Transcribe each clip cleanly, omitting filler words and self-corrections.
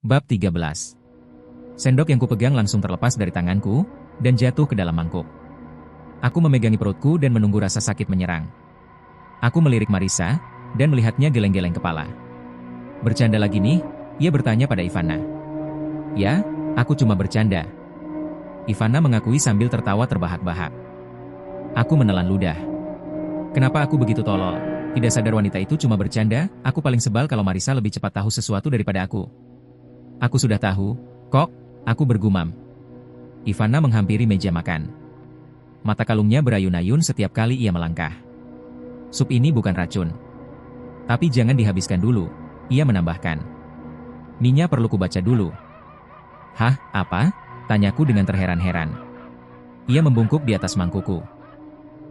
Bab 13. Sendok yang kupegang langsung terlepas dari tanganku, dan jatuh ke dalam mangkuk. Aku memegangi perutku dan menunggu rasa sakit menyerang. Aku melirik Marissa, dan melihatnya geleng-geleng kepala. Bercanda lagi nih? Ia bertanya pada Ivana. Ya, aku cuma bercanda. Ivana mengakui sambil tertawa terbahak-bahak. Aku menelan ludah. Kenapa aku begitu tolol? Tidak sadar wanita itu cuma bercanda, aku paling sebal kalau Marissa lebih cepat tahu sesuatu daripada aku. Aku sudah tahu, kok, aku bergumam. Ivana menghampiri meja makan. Mata kalungnya berayun-ayun setiap kali ia melangkah. Sup ini bukan racun. Tapi jangan dihabiskan dulu, ia menambahkan. Minya perlu kubaca dulu. Hah, apa? Tanyaku dengan terheran-heran. Ia membungkuk di atas mangkuku.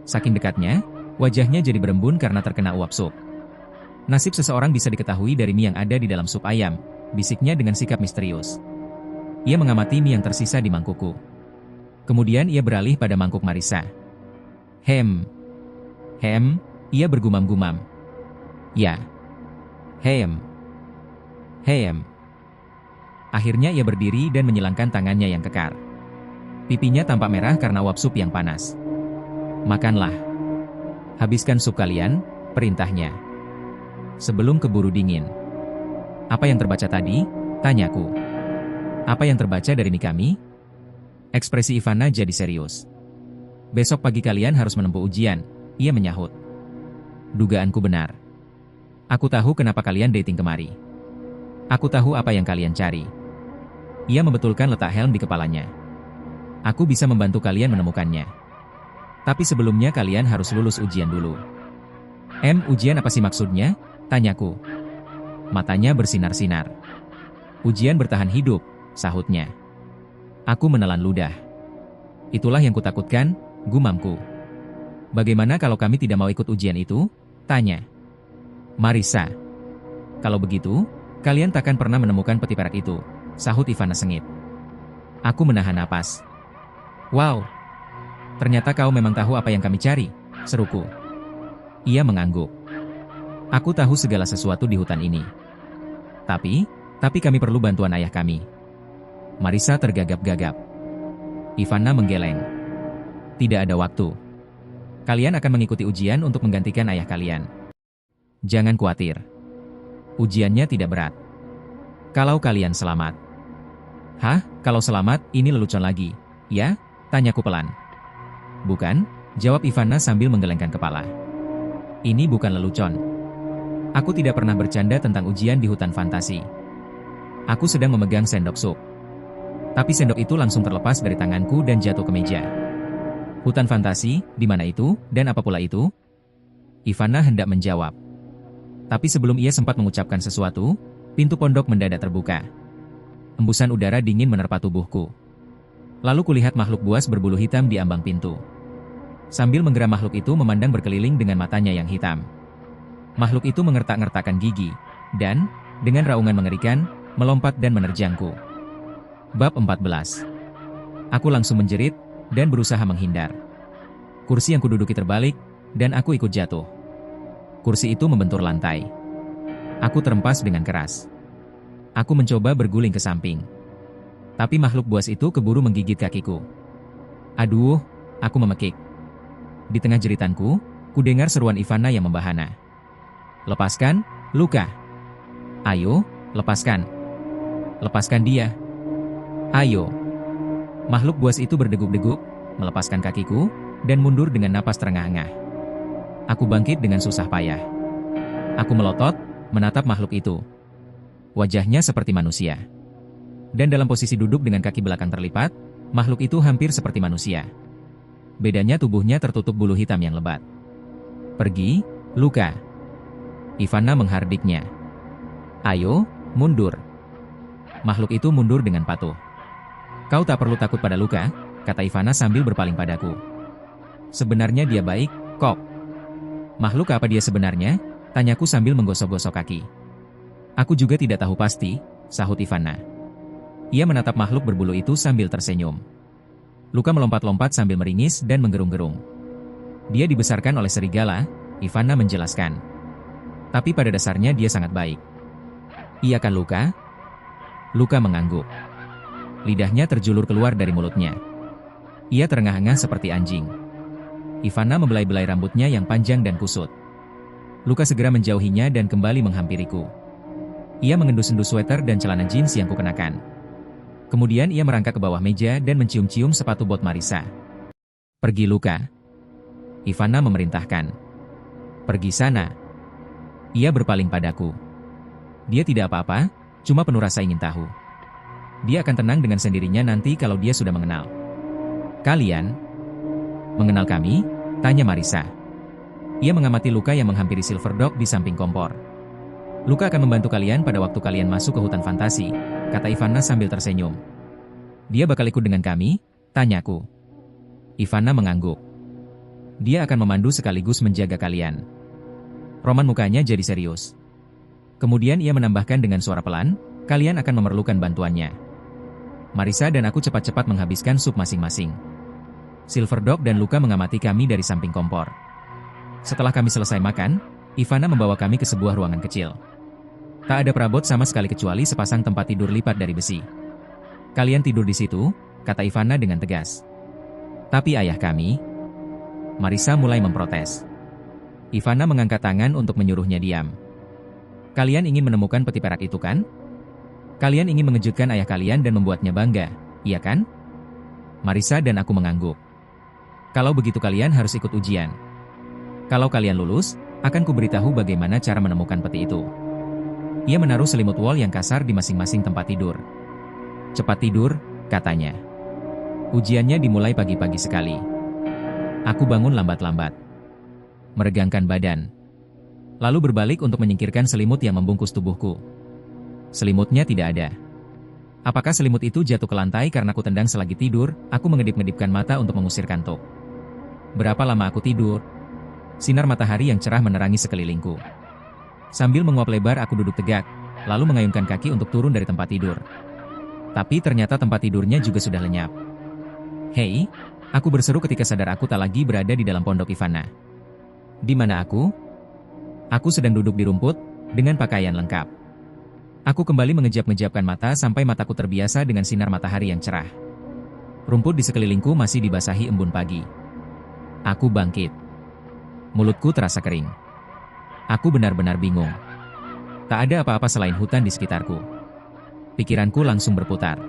Saking dekatnya, wajahnya jadi berembun karena terkena uap sup. Nasib seseorang bisa diketahui dari mie yang ada di dalam sup ayam, bisiknya dengan sikap misterius. Ia mengamati mie yang tersisa di mangkuku. Kemudian ia beralih pada mangkuk Marissa. Hem, ia bergumam-gumam. Ya. Hem. Akhirnya ia berdiri dan menyilangkan tangannya yang kekar. Pipinya tampak merah karena uap sup yang panas. Makanlah. Habiskan sup kalian, perintahnya. Sebelum keburu dingin. Apa yang terbaca tadi? Tanyaku. Apa yang terbaca dari mie kami? Ekspresi Ivana jadi serius. Besok pagi kalian harus menempuh ujian, ia menyahut. Dugaanku benar. Aku tahu kenapa kalian dating kemari. Aku tahu apa yang kalian cari. Ia membetulkan letak helm di kepalanya. Aku bisa membantu kalian menemukannya. Tapi sebelumnya kalian harus lulus ujian dulu. Ujian apa sih maksudnya? Tanyaku. Matanya bersinar-sinar. Ujian bertahan hidup, sahutnya. Aku menelan ludah. Itulah yang kutakutkan, gumamku. Bagaimana kalau kami tidak mau ikut ujian itu? Tanya. Marissa. Kalau begitu, kalian takkan pernah menemukan peti perak itu, sahut Ivana sengit. Aku menahan napas. Wow. Ternyata kau memang tahu apa yang kami cari, seruku. Ia mengangguk. Aku tahu segala sesuatu di hutan ini. Tapi kami perlu bantuan ayah kami. Marissa tergagap-gagap. Ivana menggeleng. Tidak ada waktu. Kalian akan mengikuti ujian untuk menggantikan ayah kalian. Jangan khawatir. Ujiannya tidak berat. Kalau kalian selamat. Hah, kalau selamat, ini lelucon lagi, ya? Tanyaku pelan. Bukan, jawab Ivana sambil menggelengkan kepala. Ini bukan lelucon. Aku tidak pernah bercanda tentang ujian di hutan fantasi. Aku sedang memegang sendok sup. Tapi sendok itu langsung terlepas dari tanganku dan jatuh ke meja. Hutan fantasi, di mana itu, dan apa pula itu? Ivana hendak menjawab. Tapi sebelum ia sempat mengucapkan sesuatu, pintu pondok mendadak terbuka. Embusan udara dingin menerpa tubuhku. Lalu kulihat makhluk buas berbulu hitam di ambang pintu. Sambil menggeram makhluk itu memandang berkeliling dengan matanya yang hitam. Makhluk itu mengertak-ngertakkan gigi, dan, dengan raungan mengerikan, melompat dan menerjangku. Bab 14. Aku langsung menjerit, dan berusaha menghindar. Kursi yang kududuki terbalik, dan aku ikut jatuh. Kursi itu membentur lantai. Aku terempas dengan keras. Aku mencoba berguling ke samping. Tapi makhluk buas itu keburu menggigit kakiku. Aduh, aku memekik. Di tengah jeritanku, kudengar seruan Ivana yang membahana. Lepaskan, Luka. Ayo, lepaskan. Lepaskan dia. Ayo. Makhluk buas itu berdeguk-deguk, melepaskan kakiku, dan mundur dengan napas terengah-engah. Aku bangkit dengan susah payah. Aku melotot, menatap makhluk itu. Wajahnya seperti manusia. Dan dalam posisi duduk dengan kaki belakang terlipat, makhluk itu hampir seperti manusia. Bedanya tubuhnya tertutup bulu hitam yang lebat. Pergi, Luka. Ivana menghardiknya. Ayo, mundur. Makhluk itu mundur dengan patuh. Kau tak perlu takut pada Luka, kata Ivana sambil berpaling padaku. Sebenarnya dia baik, kok. Makhluk apa dia sebenarnya? Tanyaku sambil menggosok-gosok kaki. Aku juga tidak tahu pasti, sahut Ivana. Ia menatap makhluk berbulu itu sambil tersenyum. Luka melompat-lompat sambil meringis dan menggerung-gerung. Dia dibesarkan oleh serigala, Ivana menjelaskan. Tapi pada dasarnya dia sangat baik. Iya kan Luka? Luka mengangguk. Lidahnya terjulur keluar dari mulutnya. Ia terengah-engah seperti anjing. Ivana membelai-belai rambutnya yang panjang dan kusut. Luka segera menjauhinya dan kembali menghampiriku. Ia mengendus-endus sweater dan celana jeans yang kukenakan. Kemudian ia merangkak ke bawah meja dan mencium-cium sepatu bot Marisa. "Pergi Luka," Ivana memerintahkan. "Pergi sana." Ia berpaling padaku. Dia tidak apa-apa, cuma penuh rasa ingin tahu. Dia akan tenang dengan sendirinya nanti kalau dia sudah mengenal. "Kalian mengenal kami?" tanya Marisa. Ia mengamati Luka yang menghampiri Silver Dog di samping kompor. "Luka akan membantu kalian pada waktu kalian masuk ke hutan fantasi," kata Ivana sambil tersenyum. "Dia bakal ikut dengan kami?" tanyaku. Ivana mengangguk. "Dia akan memandu sekaligus menjaga kalian." Roman mukanya jadi serius. Kemudian ia menambahkan dengan suara pelan, "Kalian akan memerlukan bantuannya." Marisa dan aku cepat-cepat menghabiskan sup masing-masing. Silver Dog dan Luka mengamati kami dari samping kompor. Setelah kami selesai makan, Ivana membawa kami ke sebuah ruangan kecil. Tak ada perabot sama sekali kecuali sepasang tempat tidur lipat dari besi. "Kalian tidur di situ," kata Ivana dengan tegas. "Tapi ayah kami..." Marisa mulai memprotes. Ivana mengangkat tangan untuk menyuruhnya diam. "Kalian ingin menemukan peti perak itu kan? Kalian ingin mengejutkan ayah kalian dan membuatnya bangga, iya kan?" Marisa dan aku mengangguk. "Kalau begitu kalian harus ikut ujian. Kalau kalian lulus, akan kuberitahu bagaimana cara menemukan peti itu." Ia menaruh selimut wol yang kasar di masing-masing tempat tidur. "Cepat tidur," katanya. "Ujiannya dimulai pagi-pagi sekali." Aku bangun lambat-lambat, meregangkan badan, lalu berbalik untuk menyingkirkan selimut yang membungkus tubuhku. Selimutnya tidak ada. Apakah selimut itu jatuh ke lantai karena ku tendang selagi tidur? Aku mengedip-ngedipkan mata untuk mengusir kantuk. Berapa lama aku tidur? Sinar matahari yang cerah menerangi sekelilingku. Sambil menguap lebar aku duduk tegak, lalu mengayunkan kaki untuk turun dari tempat tidur. Tapi ternyata tempat tidurnya juga sudah lenyap. "Hei," aku berseru ketika sadar aku tak lagi berada di dalam pondok Ivana. "Di mana aku?" Aku sedang duduk di rumput, dengan pakaian lengkap. Aku kembali mengejap-ngejapkan mata sampai mataku terbiasa dengan sinar matahari yang cerah. Rumput di sekelilingku masih dibasahi embun pagi. Aku bangkit. Mulutku terasa kering. Aku benar-benar bingung. Tak ada apa-apa selain hutan di sekitarku. Pikiranku langsung berputar.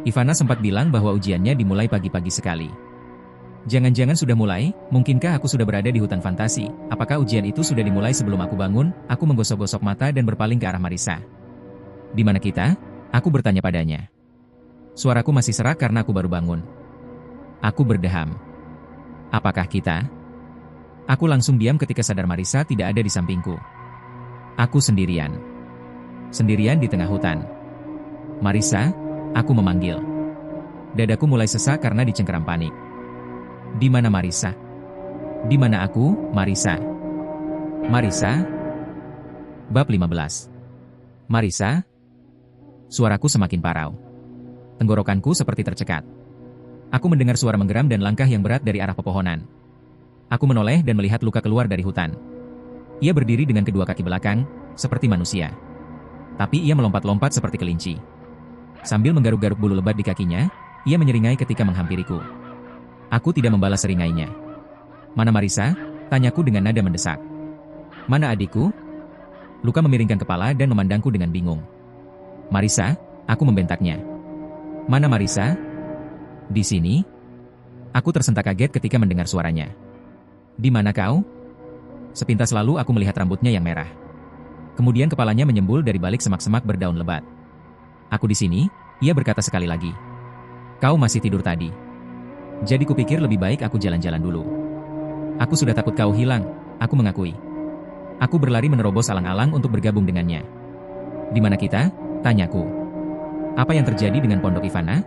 Ivana sempat bilang bahwa ujiannya dimulai pagi-pagi sekali. Jangan-jangan sudah mulai, mungkinkah aku sudah berada di hutan fantasi? Apakah ujian itu sudah dimulai sebelum aku bangun? Aku menggosok-gosok mata dan berpaling ke arah Marisa. "Di mana kita?" aku bertanya padanya. Suaraku masih serak karena aku baru bangun. Aku berdeham. "Apakah kita?" Aku langsung diam ketika sadar Marisa tidak ada di sampingku. Aku sendirian. Sendirian di tengah hutan. "Marisa," aku memanggil. Dadaku mulai sesak karena dicengkeram panik. "Di mana Marisa? Di mana aku, Marisa?" "Marisa?" Bab 15. "Marisa?" Suaraku semakin parau. Tenggorokanku seperti tercekat. Aku mendengar suara menggeram dan langkah yang berat dari arah pepohonan. Aku menoleh dan melihat Luka keluar dari hutan. Ia berdiri dengan kedua kaki belakang, seperti manusia. Tapi ia melompat-lompat seperti kelinci. Sambil menggaruk-garuk bulu lebat di kakinya, ia menyeringai ketika menghampiriku. Aku tidak membalas seringainya. "Mana Marisa?" tanyaku dengan nada mendesak. "Mana adikku?" Luka memiringkan kepala dan memandangku dengan bingung. "Marisa?" aku membentaknya. "Mana Marisa?" "Di sini." Aku tersentak kaget ketika mendengar suaranya. "Di mana kau?" Sepintas lalu aku melihat rambutnya yang merah. Kemudian kepalanya menyembul dari balik semak-semak berdaun lebat. "Aku di sini," ia berkata sekali lagi. "Kau masih tidur tadi. Jadi kupikir lebih baik aku jalan-jalan dulu." "Aku sudah takut kau hilang," aku mengakui. Aku berlari menerobos alang-alang untuk bergabung dengannya. "Di mana kita?" tanyaku. "Apa yang terjadi dengan pondok Ivana?"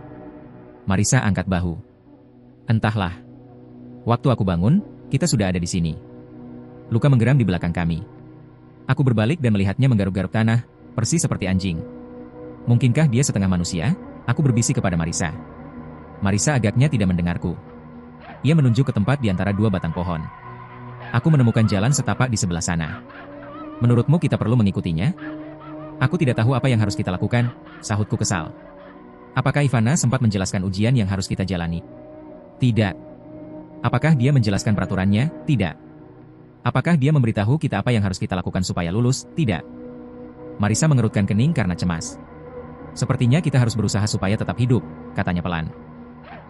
Marisa angkat bahu. "Entahlah. Waktu aku bangun, kita sudah ada di sini." Luka menggeram di belakang kami. Aku berbalik dan melihatnya menggaruk-garuk tanah, persis seperti anjing. Mungkinkah dia setengah manusia? Aku berbisik kepada Marisa. Marisa agaknya tidak mendengarku. Ia menunjuk ke tempat di antara dua batang pohon. "Aku menemukan jalan setapak di sebelah sana. Menurutmu kita perlu mengikutinya?" Aku tidak tahu apa yang harus kita lakukan, sahutku kesal. Apakah Ivana sempat menjelaskan ujian yang harus kita jalani? Tidak. Apakah dia menjelaskan peraturannya? Tidak. Apakah dia memberitahu kita apa yang harus kita lakukan supaya lulus? Tidak. Marisa mengerutkan kening karena cemas. Sepertinya kita harus berusaha supaya tetap hidup, katanya pelan.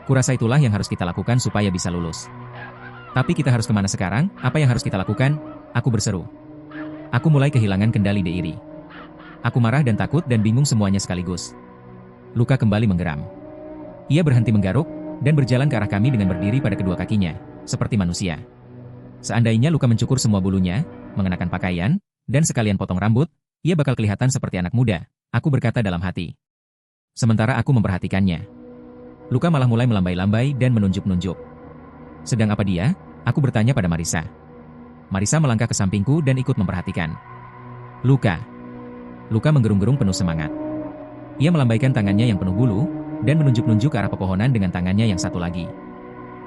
Kurasa itulah yang harus kita lakukan supaya bisa lulus. Tapi kita harus kemana sekarang? Apa yang harus kita lakukan? Aku berseru. Aku mulai kehilangan kendali Deiri. Aku marah dan takut dan bingung semuanya sekaligus. Luka kembali menggeram. Ia berhenti menggaruk, dan berjalan ke arah kami dengan berdiri pada kedua kakinya, seperti manusia. Seandainya Luka mencukur semua bulunya, mengenakan pakaian, dan sekalian potong rambut, ia bakal kelihatan seperti anak muda, aku berkata dalam hati. Sementara aku memperhatikannya. Luka malah mulai melambai-lambai dan menunjuk-nunjuk. Sedang apa dia? Aku bertanya pada Marisa. Marisa melangkah ke sampingku dan ikut memperhatikan. Luka. Luka menggerung-gerung penuh semangat. Ia melambaikan tangannya yang penuh bulu, dan menunjuk-nunjuk ke arah pepohonan dengan tangannya yang satu lagi.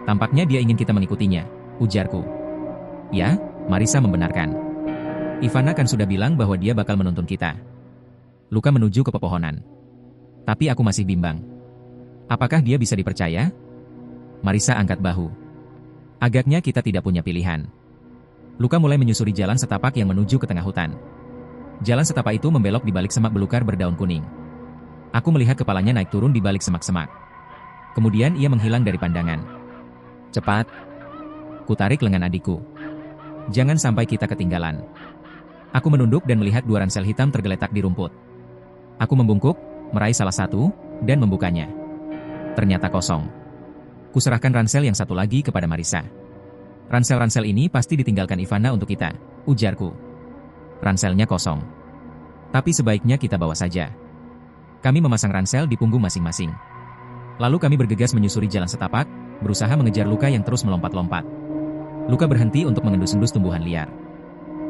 Tampaknya dia ingin kita mengikutinya, ujarku. Ya, Marisa membenarkan. Ivana kan sudah bilang bahwa dia bakal menuntun kita. Luka menuju ke pepohonan. Tapi aku masih bimbang. Apakah dia bisa dipercaya? Marisa angkat bahu. Agaknya kita tidak punya pilihan. Luka mulai menyusuri jalan setapak yang menuju ke tengah hutan. Jalan setapak itu membelok di balik semak belukar berdaun kuning. Aku melihat kepalanya naik turun di balik semak-semak. Kemudian ia menghilang dari pandangan. Cepat. Kutarik lengan adikku. Jangan sampai kita ketinggalan. Aku menunduk dan melihat dua ransel hitam tergeletak di rumput. Aku membungkuk, meraih salah satu, dan membukanya. Ternyata kosong. Kuserahkan ransel yang satu lagi kepada Marisa. Ransel-ransel ini pasti ditinggalkan Ivana untuk kita, ujarku. Ranselnya kosong. Tapi sebaiknya kita bawa saja. Kami memasang ransel di punggung masing-masing. Lalu kami bergegas menyusuri jalan setapak, berusaha mengejar Luka yang terus melompat-lompat. Luka berhenti untuk mengendus-endus tumbuhan liar.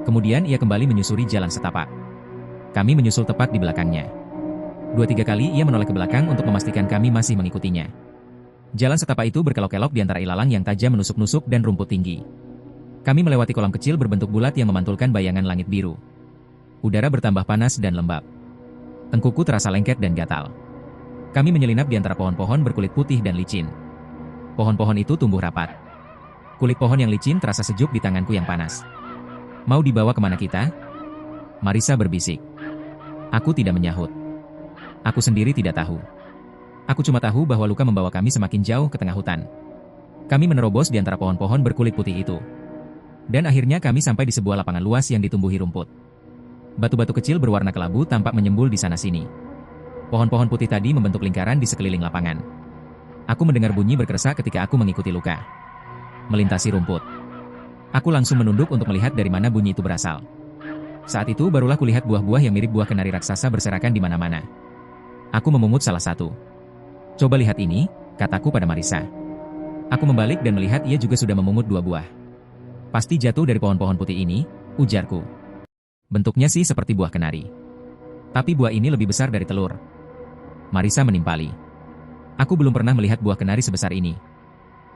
Kemudian ia kembali menyusuri jalan setapak. Kami menyusul tepat di belakangnya. 2-3 kali ia menoleh ke belakang untuk memastikan kami masih mengikutinya. Jalan setapak itu berkelok-kelok di antara ilalang yang tajam menusuk-nusuk dan rumput tinggi. Kami melewati kolam kecil berbentuk bulat yang memantulkan bayangan langit biru. Udara bertambah panas dan lembab. Tengkuku terasa lengket dan gatal. Kami menyelinap di antara pohon-pohon berkulit putih dan licin. Pohon-pohon itu tumbuh rapat. Kulit pohon yang licin terasa sejuk di tanganku yang panas. Mau dibawa kemana kita? Marisa berbisik. Aku tidak menyahut. Aku sendiri tidak tahu. Aku cuma tahu bahwa Luka membawa kami semakin jauh ke tengah hutan. Kami menerobos di antara pohon-pohon berkulit putih itu. Dan akhirnya kami sampai di sebuah lapangan luas yang ditumbuhi rumput. Batu-batu kecil berwarna kelabu tampak menyembul di sana-sini. Pohon-pohon putih tadi membentuk lingkaran di sekeliling lapangan. Aku mendengar bunyi berkerasa ketika aku mengikuti Luka. Melintasi rumput. Aku langsung menunduk untuk melihat dari mana bunyi itu berasal. Saat itu barulah kulihat buah-buah yang mirip buah kenari raksasa berserakan di mana-mana. Aku memungut salah satu. Coba lihat ini, kataku pada Marisa. Aku membalik dan melihat ia juga sudah memungut 2 buah. Pasti jatuh dari pohon-pohon putih ini, ujarku. Bentuknya sih seperti buah kenari. Tapi buah ini lebih besar dari telur. Marisa menimpali. Aku belum pernah melihat buah kenari sebesar ini.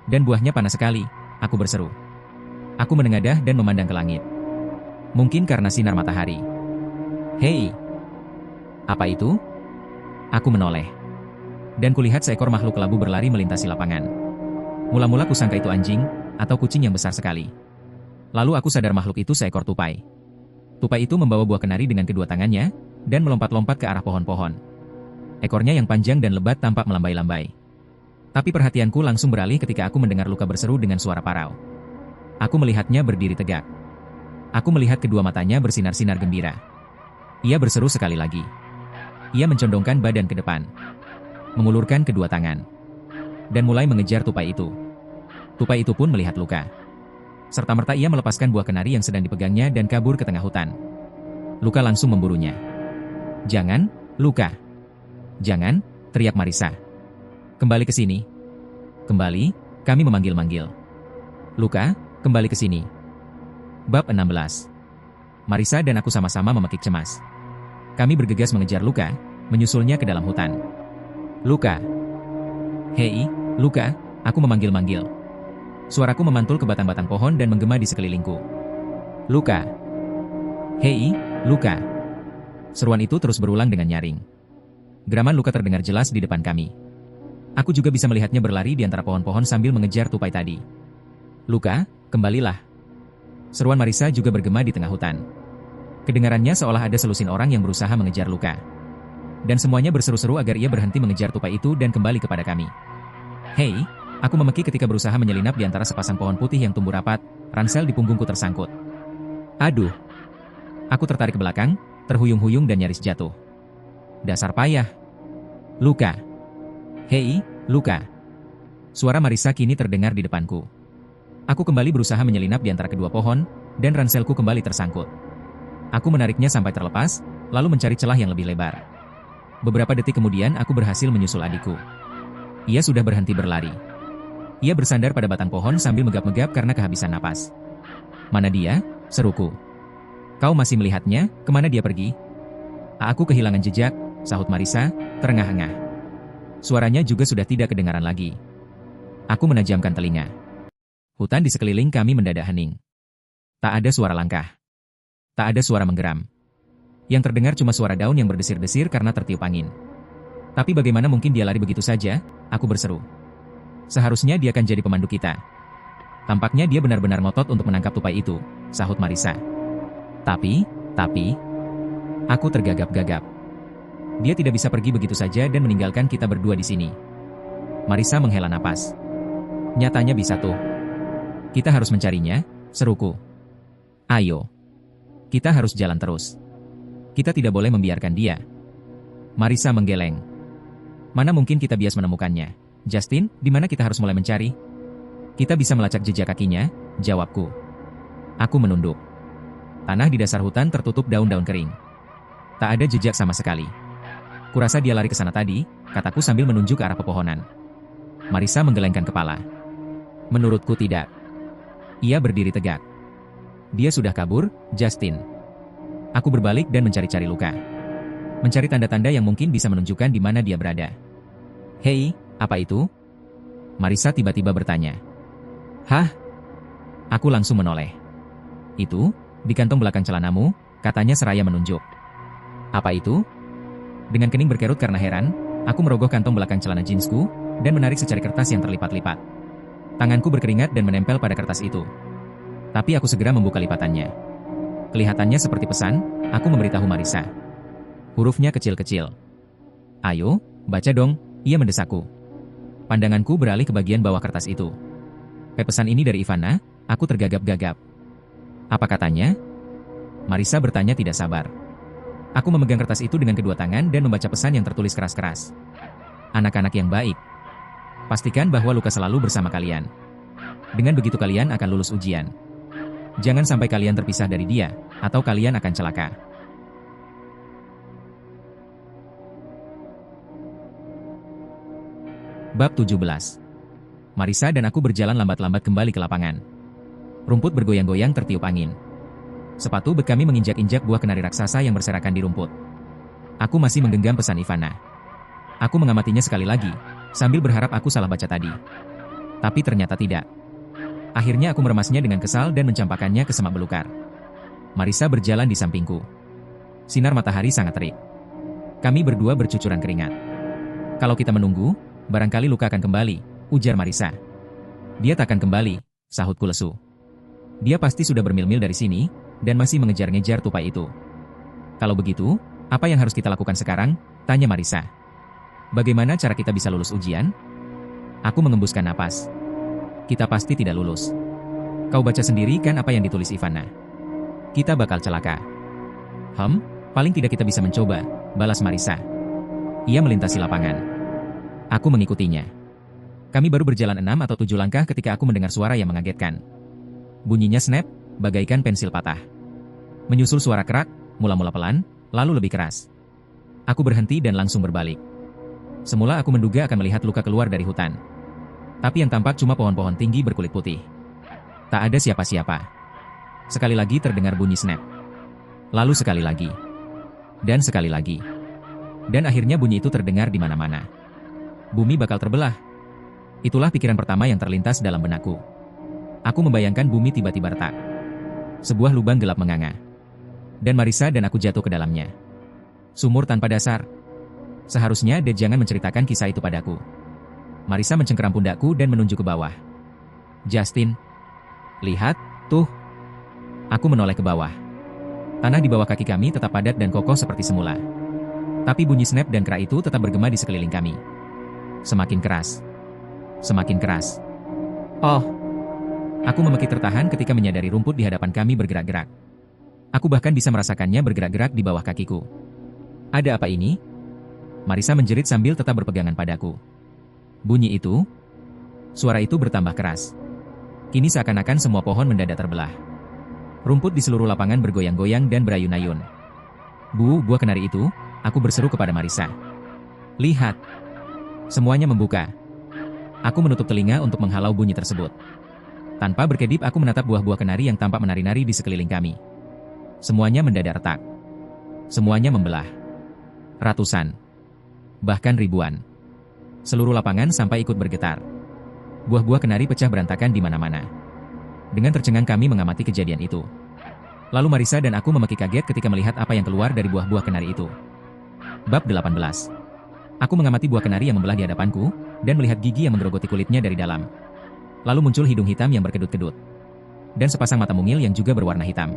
Dan buahnya panas sekali, aku berseru. Aku menengadah dan memandang ke langit. Mungkin karena sinar matahari. Hei! Apa itu? Aku menoleh. Dan kulihat seekor makhluk kelabu berlari melintasi lapangan. Mula-mula kusangka itu anjing, atau kucing yang besar sekali. Lalu aku sadar makhluk itu seekor tupai. Tupai itu membawa buah kenari dengan kedua tangannya, dan melompat-lompat ke arah pohon-pohon. Ekornya yang panjang dan lebat tampak melambai-lambai. Tapi perhatianku langsung beralih ketika aku mendengar Luka berseru dengan suara parau. Aku melihatnya berdiri tegak. Aku melihat kedua matanya bersinar-sinar gembira. Ia berseru sekali lagi. Ia mencondongkan badan ke depan. Mengulurkan kedua tangan. Dan mulai mengejar tupai itu. Tupai itu pun melihat Luka. Serta-merta ia melepaskan buah kenari yang sedang dipegangnya dan kabur ke tengah hutan. Luka langsung memburunya. Jangan, Luka. Jangan, teriak Marisa. Kembali ke sini. Kembali, kami memanggil-manggil. Luka, kembali ke sini. Bab 16. Marisa dan aku sama-sama memekik cemas. Kami bergegas mengejar Luka, menyusulnya ke dalam hutan. Luka. Hei, Luka, aku memanggil-manggil. Suaraku memantul ke batang-batang pohon dan menggema di sekelilingku. Luka. Hei, Luka. Seruan itu terus berulang dengan nyaring. Geraman luka terdengar jelas di depan kami. Aku juga bisa melihatnya berlari di antara pohon-pohon sambil mengejar tupai tadi. Luka, kembalilah. Seruan Marisa juga bergema di tengah hutan. Kedengarannya seolah ada selusin orang yang berusaha mengejar Luka. Dan semuanya berseru-seru agar ia berhenti mengejar tupai itu dan kembali kepada kami. Hei, aku memeki ketika berusaha menyelinap di antara sepasang pohon putih yang tumbuh rapat, ransel di punggungku tersangkut. Aduh. Aku tertarik ke belakang, terhuyung-huyung dan nyaris jatuh. Dasar payah. Luka. Hei, Luka. Suara Marisa kini terdengar di depanku. Aku kembali berusaha menyelinap di antara kedua pohon, dan ranselku kembali tersangkut. Aku menariknya sampai terlepas, lalu mencari celah yang lebih lebar. Beberapa detik kemudian aku berhasil menyusul adikku. Ia sudah berhenti berlari. Ia bersandar pada batang pohon sambil megap-megap karena kehabisan napas. Mana dia? Seruku. Kau masih melihatnya? Kemana dia pergi? Aku kehilangan jejak, sahut Marisa, terengah-engah. Suaranya juga sudah tidak kedengaran lagi. Aku menajamkan telinga. Hutan di sekeliling kami mendadak hening. Tak ada suara langkah. Tak ada suara menggeram. Yang terdengar cuma suara daun yang berdesir-desir karena tertiup angin. Tapi bagaimana mungkin dia lari begitu saja? Aku berseru. Seharusnya dia akan jadi pemandu kita. Tampaknya dia benar-benar ngotot untuk menangkap tupai itu, sahut Marisa. Tapi, aku tergagap-gagap. Dia tidak bisa pergi begitu saja dan meninggalkan kita berdua di sini. Marisa menghela napas. Nyatanya bisa tuh. Kita harus mencarinya, seruku. Ayo. Kita harus jalan terus. Kita tidak boleh membiarkan dia. Marisa menggeleng. Mana mungkin kita bias menemukannya? Justin, di mana kita harus mulai mencari? Kita bisa melacak jejak kakinya, jawabku. Aku menunduk. Tanah di dasar hutan tertutup daun-daun kering. Tak ada jejak sama sekali. Kurasa dia lari ke sana tadi, kataku sambil menunjuk ke arah pepohonan. Marisa menggelengkan kepala. Menurutku tidak. Ia berdiri tegak. Dia sudah kabur, Justin. Aku berbalik dan mencari-cari Luka. Mencari tanda-tanda yang mungkin bisa menunjukkan di mana dia berada. Hei, apa itu? Marisa tiba-tiba bertanya. Hah? Aku langsung menoleh. Itu, di kantong belakang celanamu, katanya seraya menunjuk. Apa itu? Dengan kening berkerut karena heran, aku merogoh kantong belakang celana jeansku, dan menarik secari kertas yang terlipat-lipat. Tanganku berkeringat dan menempel pada kertas itu. Tapi aku segera membuka lipatannya. Kelihatannya seperti pesan, aku memberitahu Marisa. Hurufnya kecil-kecil. Ayo, baca dong, ia mendesakku. Pandanganku beralih ke bagian bawah kertas itu. Pesan ini dari Ivana, aku tergagap-gagap. Apa katanya? Marisa bertanya tidak sabar. Aku memegang kertas itu dengan kedua tangan dan membaca pesan yang tertulis keras-keras. Anak-anak yang baik. Pastikan bahwa Luka selalu bersama kalian. Dengan begitu kalian akan lulus ujian. Jangan sampai kalian terpisah dari dia, atau kalian akan celaka. Bab 17. Marisa dan aku berjalan lambat-lambat kembali ke lapangan. Rumput bergoyang-goyang tertiup angin. Sepatu bek kami menginjak-injak buah kenari raksasa yang berserakan di rumput. Aku masih menggenggam pesan Ivana. Aku mengamatinya sekali lagi, sambil berharap aku salah baca tadi. Tapi ternyata tidak. Akhirnya aku meremasnya dengan kesal dan mencampakkannya ke semak belukar. Marisa berjalan di sampingku. Sinar matahari sangat terik. Kami berdua bercucuran keringat. Kalau kita menunggu, barangkali Luka akan kembali, ujar Marisa. Dia takkan kembali, sahutku lesu. Dia pasti sudah bermil-mil dari sini, dan masih mengejar-ngejar tupai itu. Kalau begitu, apa yang harus kita lakukan sekarang? Tanya Marisa. Bagaimana cara kita bisa lulus ujian? Aku mengembuskan napas. Kita pasti tidak lulus. Kau baca sendiri kan apa yang ditulis Ivana. Kita bakal celaka. Paling tidak kita bisa mencoba, balas Marisa. Ia melintasi lapangan. Aku mengikutinya. Kami baru berjalan 6 atau 7 langkah ketika aku mendengar suara yang mengagetkan. Bunyinya snap, bagaikan pensil patah. Menyusul suara kerak, mula-mula pelan, lalu lebih keras. Aku berhenti dan langsung berbalik. Semula aku menduga akan melihat Luka keluar dari hutan. Tapi yang tampak cuma pohon-pohon tinggi berkulit putih. Tak ada siapa-siapa. Sekali lagi terdengar bunyi snap. Lalu sekali lagi. Dan sekali lagi. Dan akhirnya bunyi itu terdengar di mana-mana. Bumi bakal terbelah. Itulah pikiran pertama yang terlintas dalam benakku. Aku membayangkan bumi tiba-tiba retak. Sebuah lubang gelap menganga. Dan Marisa dan aku jatuh ke dalamnya. Sumur tanpa dasar. Seharusnya Dad jangan menceritakan kisah itu padaku. Marisa mencengkeram pundakku dan menunjuk ke bawah. Justin. Lihat, tuh. Aku menoleh ke bawah. Tanah di bawah kaki kami tetap padat dan kokoh seperti semula. Tapi bunyi snap dan kera itu tetap bergema di sekeliling kami. Semakin keras. Semakin keras. Oh. Aku memekik tertahan ketika menyadari rumput di hadapan kami bergerak-gerak. Aku bahkan bisa merasakannya bergerak-gerak di bawah kakiku. Ada apa ini? Marisa menjerit sambil tetap berpegangan padaku. Bunyi itu? Suara itu bertambah keras. Kini seakan-akan semua pohon mendadak terbelah. Rumput di seluruh lapangan bergoyang-goyang dan berayun-ayun. Bu, buah kenari itu, aku berseru kepada Marisa. Lihat. Semuanya membuka. Aku menutup telinga untuk menghalau bunyi tersebut. Tanpa berkedip aku menatap buah-buah kenari yang tampak menari-nari di sekeliling kami. Semuanya mendadak retak. Semuanya membelah. Ratusan. Bahkan ribuan. Seluruh lapangan sampai ikut bergetar. Buah-buah kenari pecah berantakan di mana-mana. Dengan tercengang kami mengamati kejadian itu. Lalu Marisa dan aku memekik kaget ketika melihat apa yang keluar dari buah-buah kenari itu. Bab 18. Aku mengamati buah kenari yang membelah di hadapanku, dan melihat gigi yang menggerogoti kulitnya dari dalam. Lalu muncul hidung hitam yang berkedut-kedut. Dan sepasang mata mungil yang juga berwarna hitam.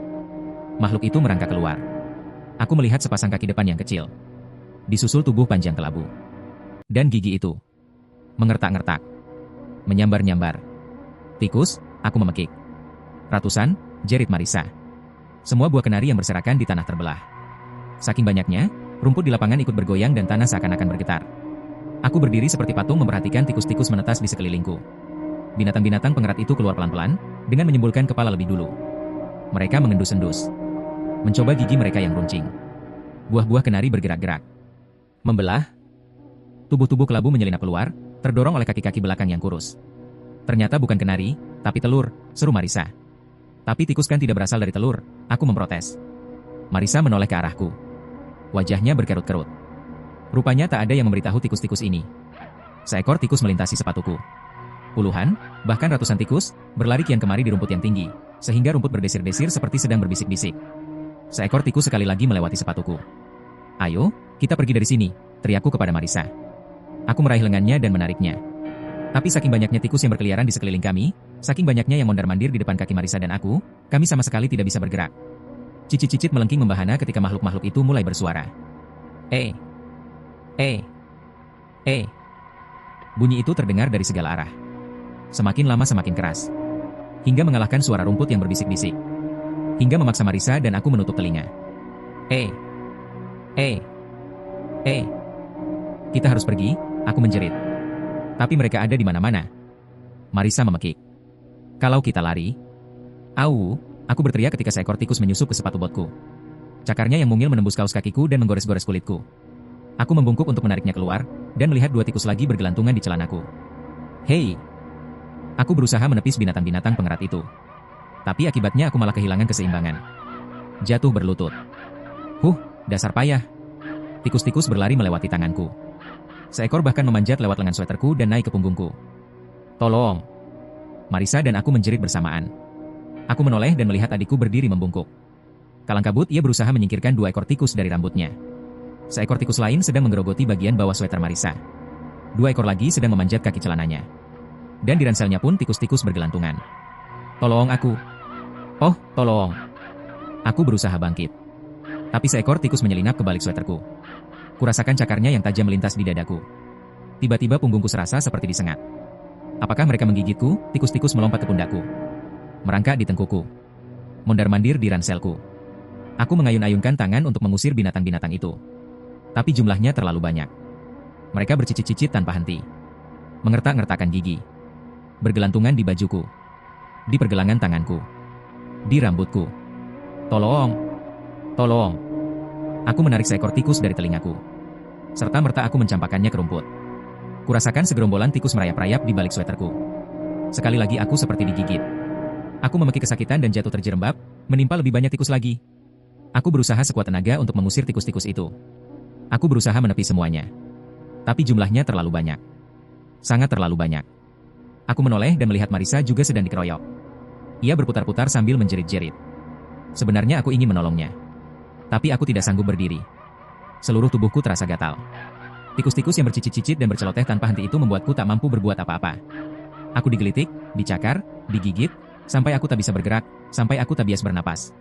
Makhluk itu merangkak keluar. Aku melihat sepasang kaki depan yang kecil. Disusul tubuh panjang kelabu. Dan gigi itu mengertak-ngertak. Menyambar-nyambar. Tikus, aku memekik. Ratusan, jerit Marisa. Semua buah kenari yang berserakan di tanah terbelah. Saking banyaknya, rumput di lapangan ikut bergoyang dan tanah seakan-akan bergetar. Aku berdiri seperti patung memperhatikan tikus-tikus menetas di sekelilingku. Binatang-binatang pengerat itu keluar pelan-pelan, dengan menyembulkan kepala lebih dulu. Mereka mengendus-endus. Mencoba gigi mereka yang runcing. Buah-buah kenari bergerak-gerak. Membelah. Tubuh-tubuh kelabu menyelinap keluar, terdorong oleh kaki-kaki belakang yang kurus. Ternyata bukan kenari, tapi telur, seru Marisa. Tapi tikus kan tidak berasal dari telur, aku memprotes. Marisa menoleh ke arahku. Wajahnya berkerut-kerut. Rupanya tak ada yang memberitahu tikus-tikus ini. Seekor tikus melintasi sepatuku. Puluhan, bahkan ratusan tikus, berlari kian kemari di rumput yang tinggi, sehingga rumput berdesir-desir seperti sedang berbisik-bisik. Seekor tikus sekali lagi melewati sepatuku. Ayo, kita pergi dari sini, teriakku kepada Marisa. Aku meraih lengannya dan menariknya. Tapi saking banyaknya tikus yang berkeliaran di sekeliling kami, saking banyaknya yang mondar-mandir di depan kaki Marisa dan aku, kami sama sekali tidak bisa bergerak. Cicit-cicit melengking membahana ketika makhluk-makhluk itu mulai bersuara. Eh. Bunyi itu terdengar dari segala arah. Semakin lama semakin keras. Hingga mengalahkan suara rumput yang berbisik-bisik. Hingga memaksa Marisa dan aku menutup telinga. Kita harus pergi, aku menjerit. Tapi mereka ada di mana-mana. Marisa memekik. Kalau kita lari. Au, aku berteriak ketika seekor tikus menyusup ke sepatu botku. Cakarnya yang mungil menembus kaos kakiku dan menggores-gores kulitku. Aku membungkuk untuk menariknya keluar, dan melihat dua tikus lagi bergelantungan di celanaku. Hei! Aku berusaha menepis binatang-binatang pengerat itu. Tapi akibatnya aku malah kehilangan keseimbangan. Jatuh berlutut. Dasar payah. Tikus-tikus berlari melewati tanganku. Seekor bahkan memanjat lewat lengan sweaterku dan naik ke punggungku. Tolong! Marisa dan aku menjerit bersamaan. Aku menoleh dan melihat adikku berdiri membungkuk. Kalang kabut ia berusaha menyingkirkan dua ekor tikus dari rambutnya. Seekor tikus lain sedang menggerogoti bagian bawah sweater Marisa. Dua ekor lagi sedang memanjat kaki celananya. Dan di ranselnya pun tikus-tikus bergelantungan. Tolong aku. Oh, tolong. Aku berusaha bangkit. Tapi seekor tikus menyelinap ke balik sweaterku. Kurasakan cakarnya yang tajam melintas di dadaku. Tiba-tiba punggungku serasa seperti disengat. Apakah mereka menggigitku? Tikus-tikus melompat ke pundakku. Merangkak di tengkuku. Mondar-mandir di ranselku. Aku mengayun-ayunkan tangan untuk mengusir binatang-binatang itu. Tapi jumlahnya terlalu banyak. Mereka bercicit-cicit tanpa henti. Mengertak-ngertakkan gigi. Bergelantungan di bajuku. Di pergelangan tanganku. Di rambutku. Tolong! Tolong! Aku menarik seekor tikus dari telingaku. Serta-merta aku mencampakkannya ke rumput. Kurasakan segerombolan tikus merayap-rayap di balik sweaterku. Sekali lagi aku seperti digigit. Aku memekik kesakitan dan jatuh terjerembab, menimpa lebih banyak tikus lagi. Aku berusaha sekuat tenaga untuk mengusir tikus-tikus itu. Aku berusaha menepi semuanya. Tapi jumlahnya terlalu banyak. Sangat terlalu banyak. Aku menoleh dan melihat Marisa juga sedang dikeroyok. Ia berputar-putar sambil menjerit-jerit. Sebenarnya aku ingin menolongnya. Tapi aku tidak sanggup berdiri. Seluruh tubuhku terasa gatal. Tikus-tikus yang bercicit-cicit dan berceloteh tanpa henti itu membuatku tak mampu berbuat apa-apa. Aku digelitik, dicakar, digigit, sampai aku tak bisa bergerak, sampai aku tak bias bernapas.